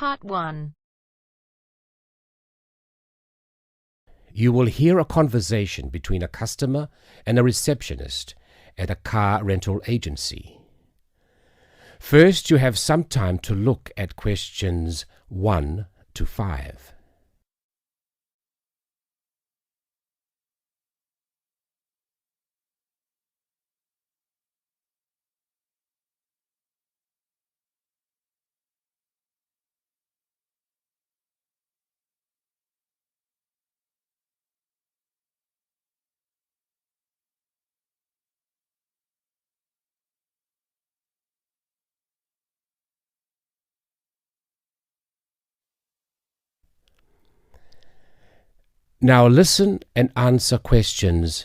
Part 1. You will hear a conversation between a customer and a receptionist at a car rental agency. First, you have some time to look at questions 1 to 5. Now listen and answer questions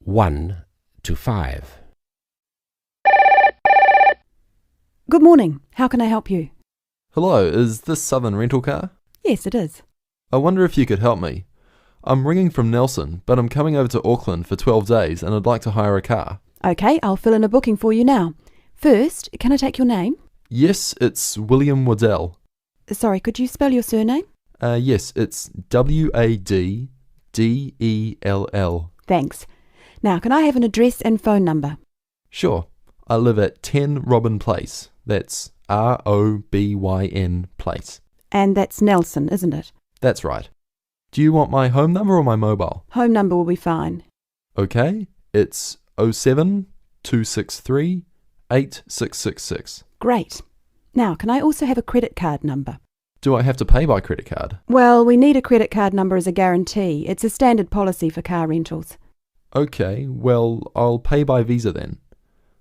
1 to 5. Good morning. How can I help you? Hello, is this Southern Rental Car? Yes, it is. I wonder if you could help me. I'm ringing from Nelson, but I'm coming over to Auckland for 12 days and I'd like to hire a car. Okay, I'll fill in a booking for you now. First, can I take your name? Yes, it's William Waddell. Sorry, could you spell your surname? Yes, it's Waddell. Thanks. Now, can I have an address and phone number? Sure. I live at 10 Robin Place. That's Robyn Place. And that's Nelson, isn't it? That's right. Do you want my home number or my mobile? Home number will be fine. Okay, it's 07 263 8666. Great. Now, can I also have a credit card number? Do I have to pay by credit card? Well, we need a credit card number as a guarantee. It's a standard policy for car rentals. Okay, well, I'll pay by Visa then.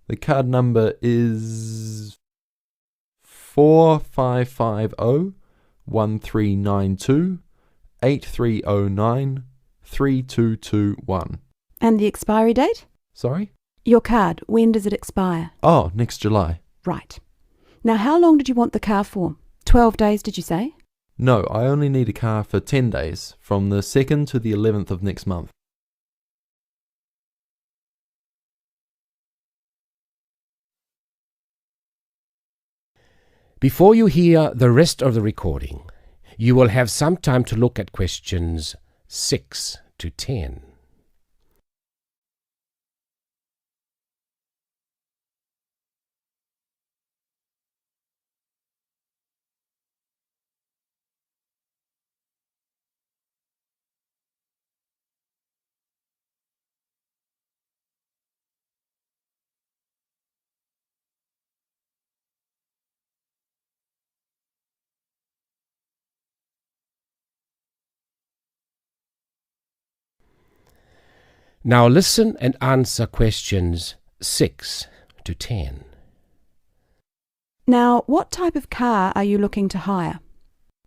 The card number is 4550 8309 3221. And the expiry date? Sorry? Your card, when does it expire? Oh, next July. Right. Now, how long did you want the car for? 12 days, did you say? No, I only need a car for 10 days, from the 2nd to the 11th of next month. Before you hear the rest of the recording, you will have some time to look at questions 6 to 10. Now listen and answer questions 6 to 10. Now, what type of car are you looking to hire?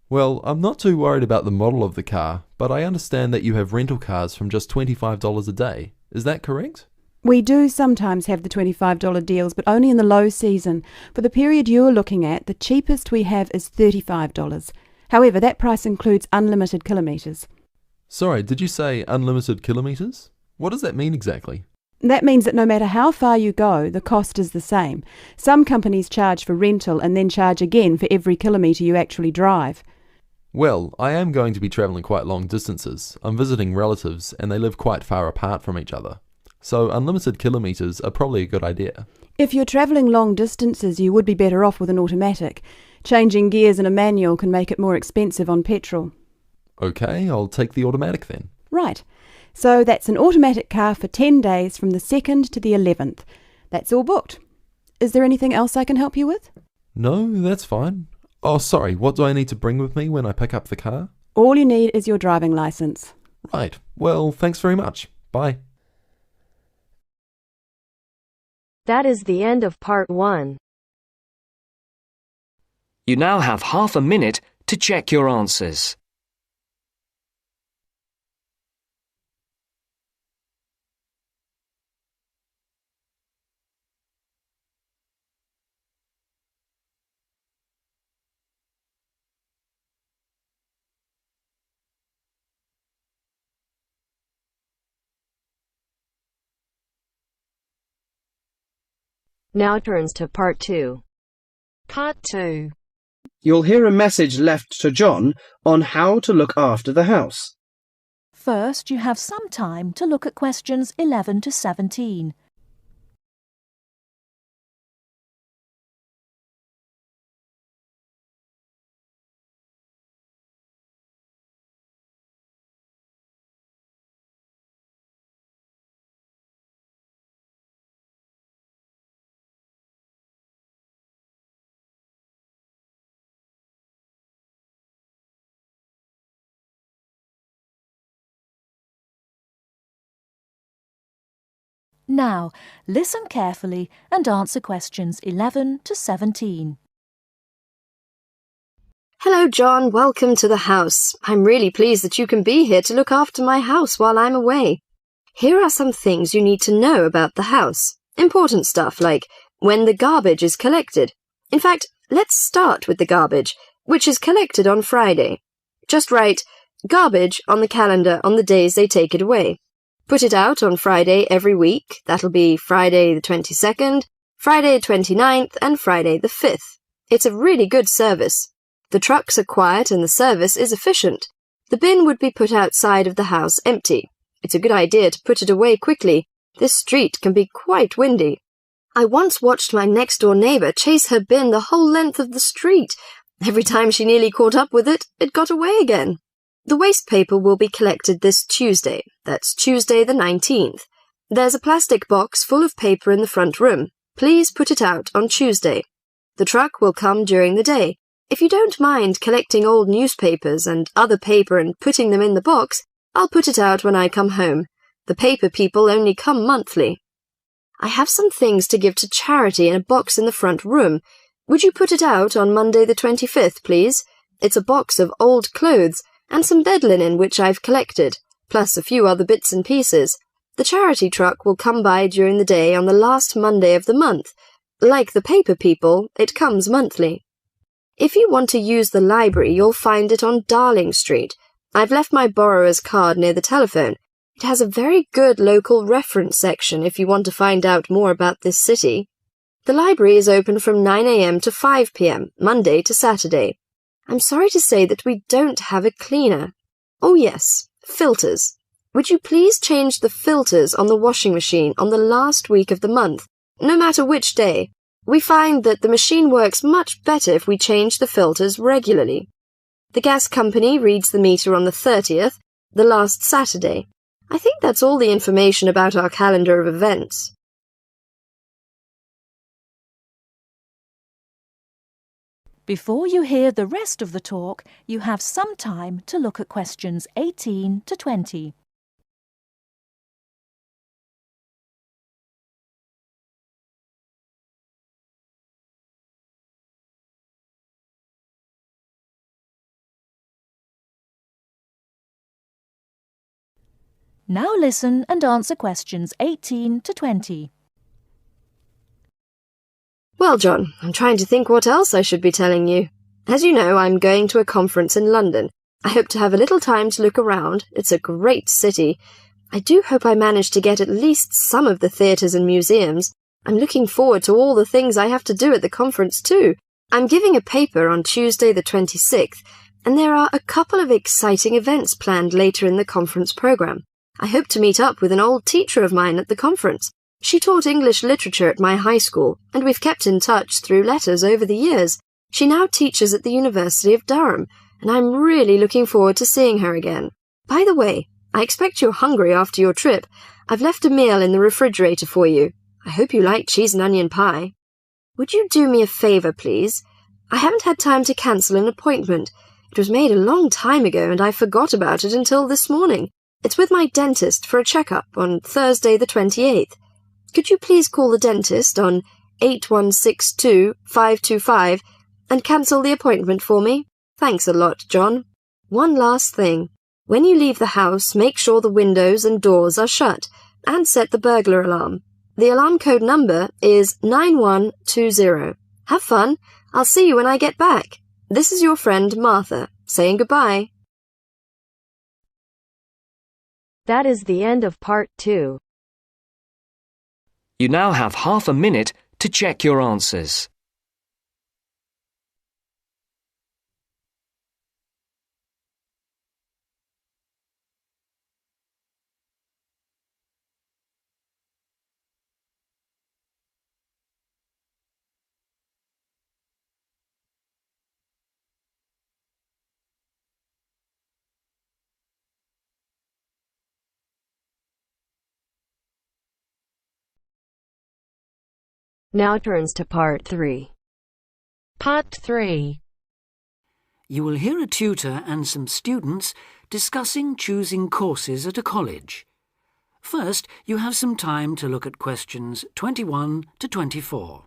Well, I'm not too worried about the model of the car, but I understand that you have rental cars from just $25 a day. Is that correct? We do sometimes have the $25 deals, but only in the low season. For the period you're looking at, the cheapest we have is $35. However, that price includes unlimited kilometres. Sorry, did you say unlimited kilometres? What does that mean exactly? That means that no matter how far you go, the cost is the same. Some companies charge for rental and then charge again for every kilometre you actually drive. Well, I am going to be travelling quite long distances. I'm visiting relatives and they live quite far apart from each other. So unlimited kilometres are probably a good idea. If you're travelling long distances, you would be better off with an automatic. Changing gears in a manual can make it more expensive on petrol. Okay, I'll take the automatic then. Right. So that's an automatic car for 10 days from the 2nd to the 11th. That's all booked. Is there anything else I can help you with? No, that's fine. Oh, sorry, what do I need to bring with me when I pick up the car? All you need is your driving licence. Right, well, thanks very much. Bye. That is the end of Part 1. You now have half a minute to check your answers. Now turns to Part 2. Part 2. You'll hear a message left to John on how to look after the house. First, you have some time to look at questions 11 to 17. Now, listen carefully and answer questions 11 to 17. Hello, John. Welcome to the house. I'm really pleased that you can be here to look after my house while I'm away. Here are some things you need to know about the house. Important stuff like when the garbage is collected. In fact, let's start with the garbage, which is collected on Friday. Just write garbage on the calendar on the days they take it away. Put it out on Friday every week. That'll be Friday the 22nd, Friday the 29th, and Friday the 5th. It's a really good service. The trucks are quiet and the service is efficient. The bin would be put outside of the house empty. It's a good idea to put it away quickly. This street can be quite windy. I once watched my next-door neighbour chase her bin the whole length of the street. Every time she nearly caught up with it, it got away again. The waste paper will be collected this Tuesday. That's Tuesday the 19th. There's a plastic box full of paper in the front room. Please put it out on Tuesday. The truck will come during the day. If you don't mind collecting old newspapers and other paper and putting them in the box, I'll put it out when I come home. The paper people only come monthly. I have some things to give to charity in a box in the front room. Would you put it out on Monday the 25th, please? It's a box of old clothes and some bed linen which I've collected, plus a few other bits and pieces. The charity truck will come by during the day on the last Monday of the month. Like the paper people, it comes monthly. If you want to use the library, you'll find it on Darling Street. I've left my borrower's card near the telephone. It has a very good local reference section if you want to find out more about this city. The library is open from 9 a.m. to 5 p.m., Monday to Saturday. I'm sorry to say that we don't have a cleaner. Oh yes, filters. Would you please change the filters on the washing machine on the last week of the month, no matter which day? We find that the machine works much better if we change the filters regularly. The gas company reads the meter on the 30th, the last Saturday. I think that's all the information about our calendar of events. Before you hear the rest of the talk, you have some time to look at questions 18 to 20. Now listen and answer questions 18 to 20. Well, John, I'm trying to think what else I should be telling you. As you know, I'm going to a conference in London. I hope to have a little time to look around. It's a great city. I do hope I manage to get at least some of the theatres and museums. I'm looking forward to all the things I have to do at the conference too. I'm giving a paper on Tuesday the 26th, and there are a couple of exciting events planned later in the conference programme. I hope to meet up with an old teacher of mine at the conference. She taught English literature at my high school, and we've kept in touch through letters over the years. She now teaches at the University of Durham, and I'm really looking forward to seeing her again. By the way, I expect you're hungry after your trip. I've left a meal in the refrigerator for you. I hope you like cheese and onion pie. Would you do me a favour, please? I haven't had time to cancel an appointment. It was made a long time ago, and I forgot about it until this morning. It's with my dentist for a checkup on Thursday the 28th. Could you please call the dentist on 8162-525 and cancel the appointment for me? Thanks a lot, John. One last thing. When you leave the house, make sure the windows and doors are shut and set the burglar alarm. The alarm code number is 9120. Have fun. I'll see you when I get back. This is your friend Martha, saying goodbye. That is the end of part 2. You now have half a minute to check your answers. Now turns to Part 3. Part 3. You will hear a tutor and some students discussing choosing courses at a college. First, you have some time to look at questions 21 to 24.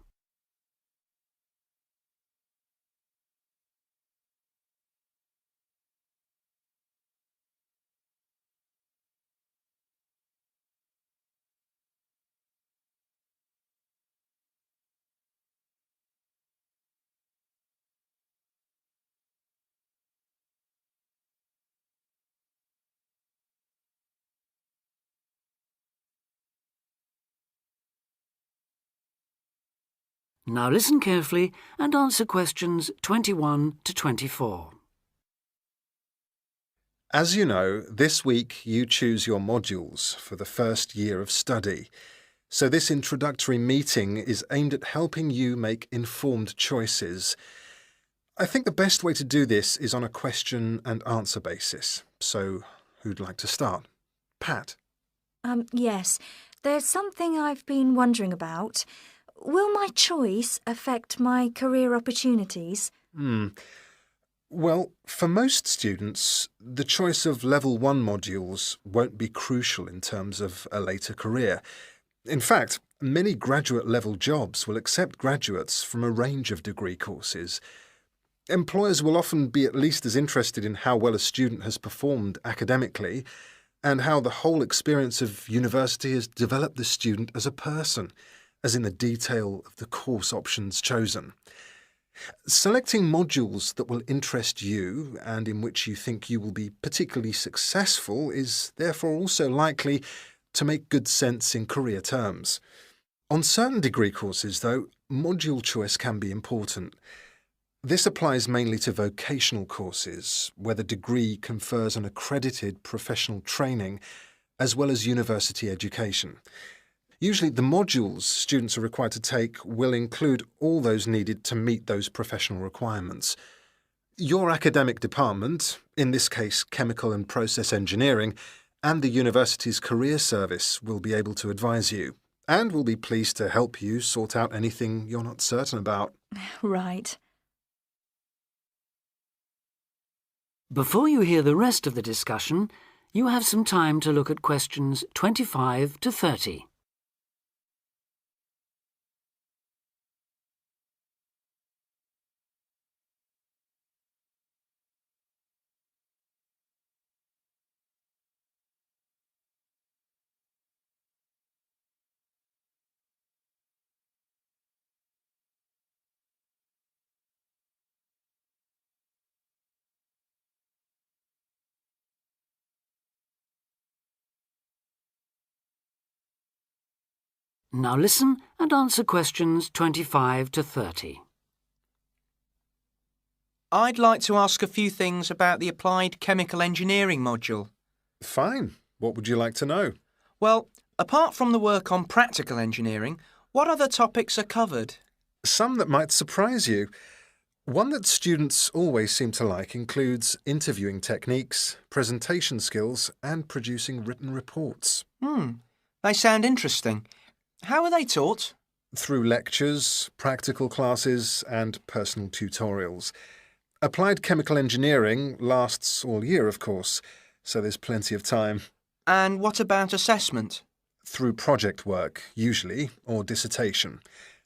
Now listen carefully and answer questions 21 to 24. As you know, this week you choose your modules for the first year of study. So this introductory meeting is aimed at helping you make informed choices. I think the best way to do this is on a question and answer basis. So who'd like to start? Pat? Yes. There's something I've been wondering about. Will my choice affect my career opportunities? Well, for most students, the choice of Level 1 modules won't be crucial in terms of a later career. In fact, many graduate-level jobs will accept graduates from a range of degree courses. Employers will often be at least as interested in how well a student has performed academically and how the whole experience of university has developed the student as a person, as in the detail of the course options chosen. Selecting modules that will interest you and in which you think you will be particularly successful is therefore also likely to make good sense in career terms. On certain degree courses, though, module choice can be important. This applies mainly to vocational courses, where the degree confers an accredited professional training as well as university education. Usually the modules students are required to take will include all those needed to meet those professional requirements. Your academic department, in this case chemical and process engineering, and the university's career service will be able to advise you, and will be pleased to help you sort out anything you're not certain about. Right. Before you hear the rest of the discussion, you have some time to look at questions 25 to 30. Now listen and answer questions 25 to 30. I'd like to ask a few things about the Applied Chemical Engineering module. Fine. What would you like to know? Well, apart from the work on practical engineering, what other topics are covered? Some that might surprise you. One that students always seem to like includes interviewing techniques, presentation skills, and producing written reports. They sound interesting. How are they taught? Through lectures, practical classes, and personal tutorials. Applied chemical engineering lasts all year, of course, so there's plenty of time. And what about assessment? Through project work, usually, or dissertation.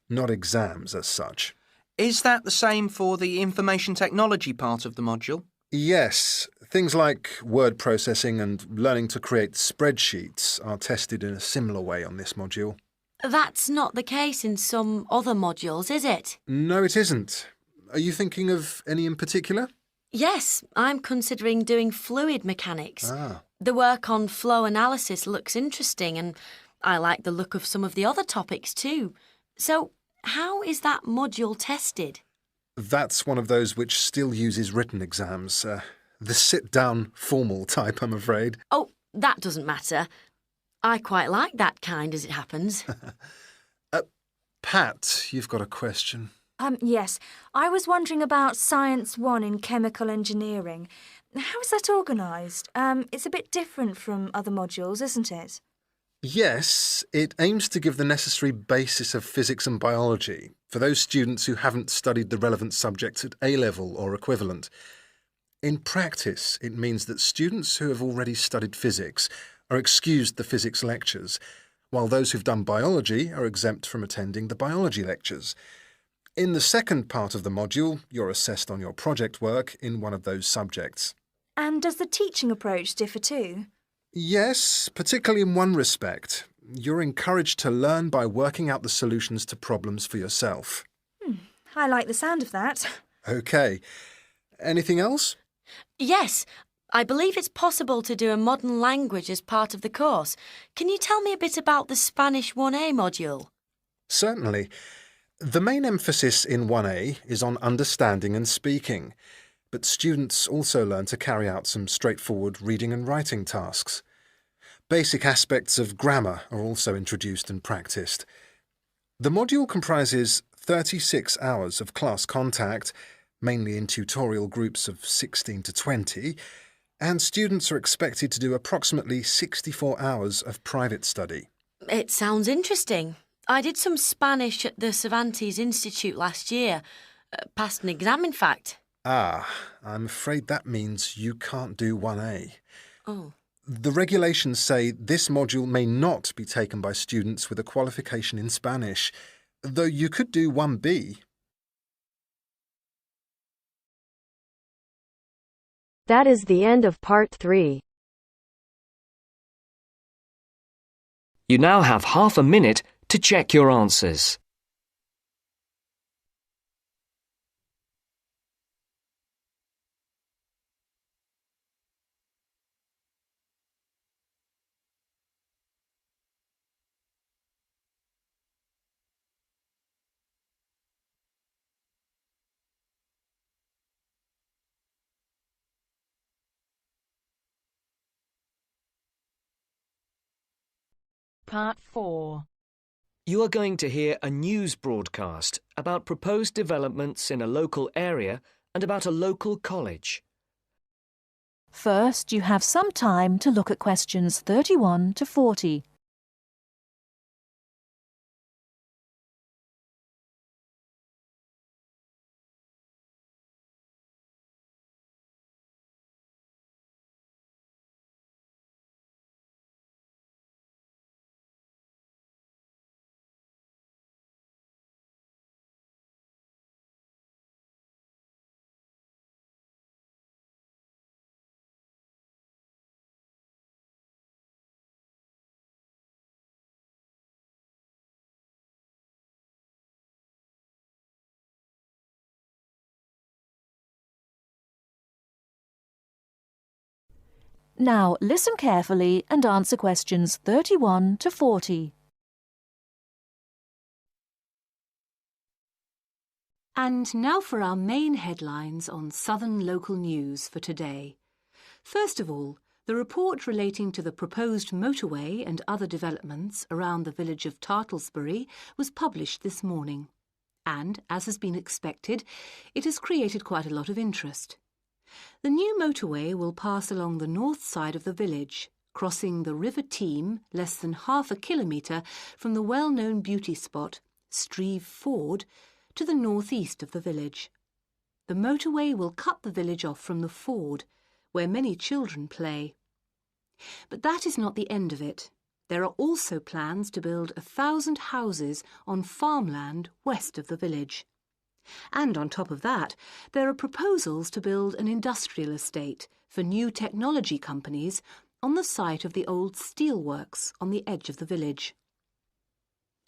Not exams as such. Is that the same for the information technology part of the module? Yes. Things like word processing and learning to create spreadsheets are tested in a similar way on this module. That's not the case in some other modules, is it? No, it isn't. Are you thinking of any in particular? Yes, I'm considering doing fluid mechanics. Ah. The work on flow analysis looks interesting and I like the look of some of the other topics too. So, how is that module tested? That's one of those which still uses written exams. The sit-down formal type, I'm afraid. Oh, that doesn't matter. I quite like that kind, as it happens. Pat, you've got a question. Yes. I was wondering about Science 1 in chemical engineering. How is that organised? It's a bit different from other modules, isn't it? Yes, it aims to give the necessary basis of physics and biology for those students who haven't studied the relevant subjects at A-level or equivalent. In practice, it means that students who have already studied physics are excused the physics lectures, while those who've done biology are exempt from attending the biology lectures. In the second part of the module, you're assessed on your project work in one of those subjects. And does the teaching approach differ too? Yes, particularly in one respect. You're encouraged to learn by working out the solutions to problems for yourself. I like the sound of that. OK. Anything else? Yes, I believe it's possible to do a modern language as part of the course. Can you tell me a bit about the Spanish 1A module? Certainly. The main emphasis in 1A is on understanding and speaking, but students also learn to carry out some straightforward reading and writing tasks. Basic aspects of grammar are also introduced and practiced. The module comprises 36 hours of class contact, mainly in tutorial groups of 16 to 20, and students are expected to do approximately 64 hours of private study. It sounds interesting. I did some Spanish at the Cervantes Institute last year. Passed an exam, in fact. Ah, I'm afraid that means you can't do 1A. Oh. The regulations say this module may not be taken by students with a qualification in Spanish, though you could do 1B. That is the end of part 3. You now have half a minute to check your answers. Part 4. You are going to hear a news broadcast about proposed developments in a local area and about a local college. First, you have some time to look at questions 31 to 40. Now listen carefully and answer questions 31 to 40. And now for our main headlines on Southern local news for today. First of all, the report relating to the proposed motorway and other developments around the village of Tartlesbury was published this morning. And, as has been expected, it has created quite a lot of interest. The new motorway will pass along the north side of the village, crossing the River Team less than half a kilometre from the well-known beauty spot, Streve Ford, to the northeast of the village. The motorway will cut the village off from the ford, where many children play. But that is not the end of it. There are also plans to build 1,000 houses on farmland west of the village. And on top of that, there are proposals to build an industrial estate for new technology companies on the site of the old steelworks on the edge of the village.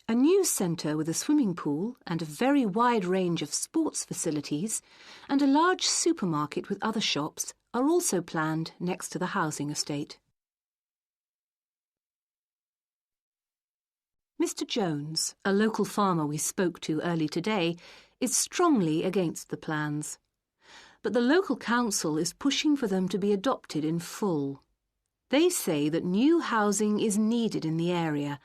A news centre with a swimming pool and a very wide range of sports facilities and a large supermarket with other shops are also planned next to the housing estate. Mr. Jones, a local farmer we spoke to early today, is strongly against the plans. But the local council is pushing for them to be adopted in full. They say that new housing is needed in the area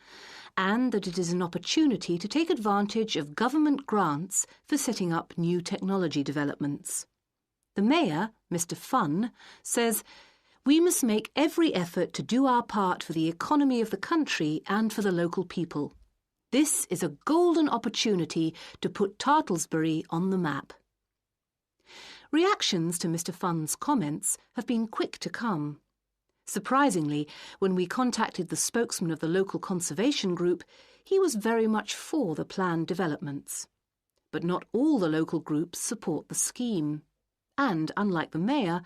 and that it is an opportunity to take advantage of government grants for setting up new technology developments. The mayor, Mr. Funn, says, We must make every effort to do our part for the economy of the country and for the local people. This is a golden opportunity to put Tartlesbury on the map. Reactions to Mr. Funn's comments have been quick to come. Surprisingly, when we contacted the spokesman of the local conservation group, he was very much for the planned developments. But not all the local groups support the scheme. And, unlike the mayor,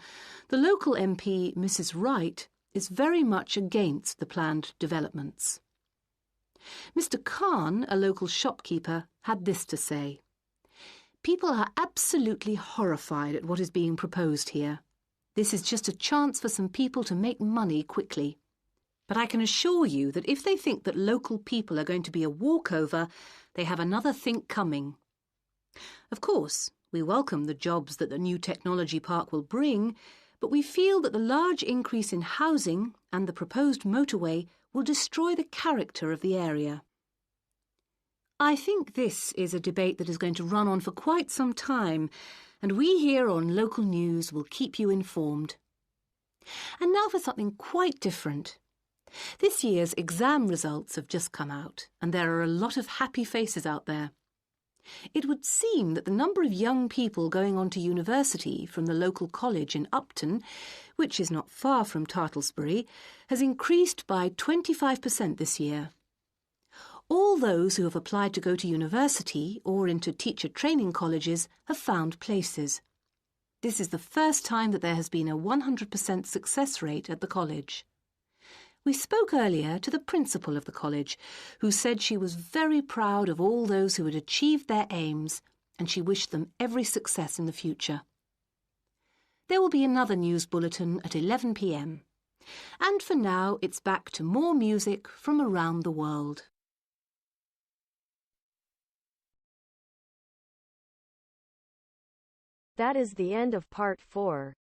the local MP, Mrs. Wright, is very much against the planned developments. Mr. Khan, a local shopkeeper, had this to say. People are absolutely horrified at what is being proposed here. This is just a chance for some people to make money quickly. But I can assure you that if they think that local people are going to be a walkover, they have another think coming. Of course, we welcome the jobs that the new technology park will bring, but we feel that the large increase in housing and the proposed motorway will destroy the character of the area. I think this is a debate that is going to run on for quite some time, and we here on Local News will keep you informed. And now for something quite different. This year's exam results have just come out, and there are a lot of happy faces out there. It would seem that the number of young people going on to university from the local college in Upton, which is not far from Tartlesbury, has increased by 25% this year. All those who have applied to go to university or into teacher training colleges have found places. This is the first time that there has been a 100% success rate at the college. We spoke earlier to the principal of the college, who said she was very proud of all those who had achieved their aims, and she wished them every success in the future. There will be another news bulletin at 11 p.m. And for now, it's back to more music from around the world. That is the end of part 4.